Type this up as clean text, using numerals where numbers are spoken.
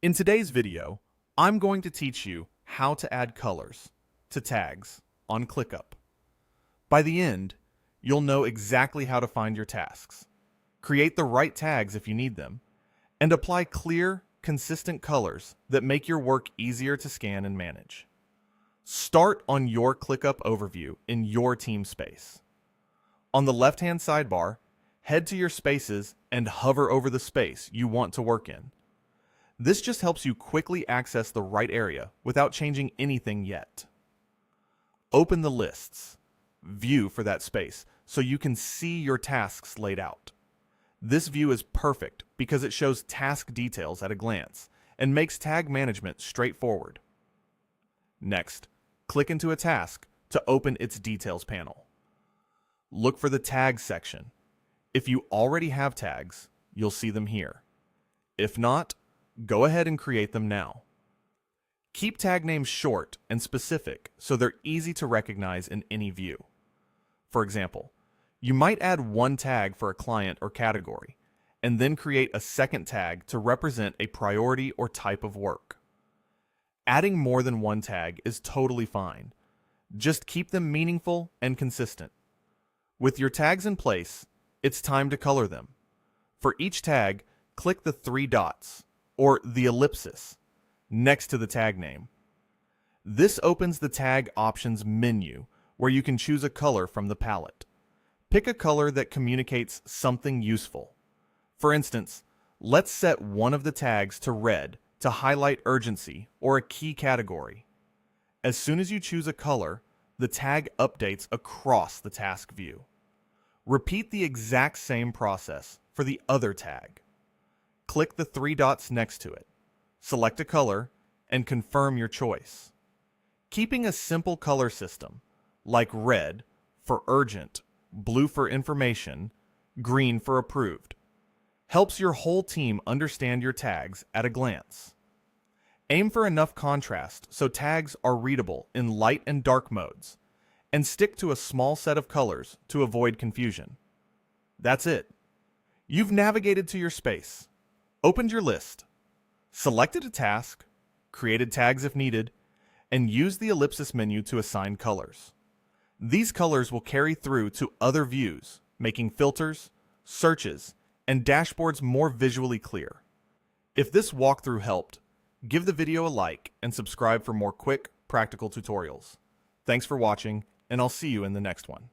In today's video, I'm going to teach you how to add colors to tags on ClickUp. By the end, you'll know exactly how to find your tasks, create the right tags if you need them, and apply clear, consistent colors that make your work easier to scan and manage. Start on your ClickUp overview in your team space. On the left-hand sidebar, head to your spaces and hover over the space you want to work in. This just helps you quickly access the right area without changing anything yet. Open the lists view for that space so you can see your tasks laid out. This view is perfect because it shows task details at a glance and makes tag management straightforward. Next, click into a task to open its details panel. Look for the tags section. If you already have tags, you'll see them here. If not, go ahead and create them now. Keep tag names short and specific so they're easy to recognize in any view. For example, you might add one tag for a client or category, and then create a second tag to represent a priority or type of work. Adding more than one tag is totally fine. Just keep them meaningful and consistent. With your tags in place, it's time to color them. For each tag, click the three dots, or the ellipsis, next to the tag name. This opens the Tag Options menu, where you can choose a color from the palette. Pick a color that communicates something useful. For instance, let's set one of the tags to red to highlight urgency or a key category. As soon as you choose a color, the tag updates across the task view. Repeat the exact same process for the other tag. Click the three dots next to it, select a color, and confirm your choice. Keeping a simple color system, like red for urgent, blue for information, green for approved, helps your whole team understand your tags at a glance. Aim for enough contrast so tags are readable in light and dark modes, and stick to a small set of colors to avoid confusion. That's it. You've navigated to your space, opened your list, selected a task, created tags if needed, and used the ellipsis menu to assign colors. These colors will carry through to other views, making filters, searches, and dashboards more visually clear. If this walkthrough helped, give the video a like and subscribe for more quick, practical tutorials. Thanks for watching, and I'll see you in the next one.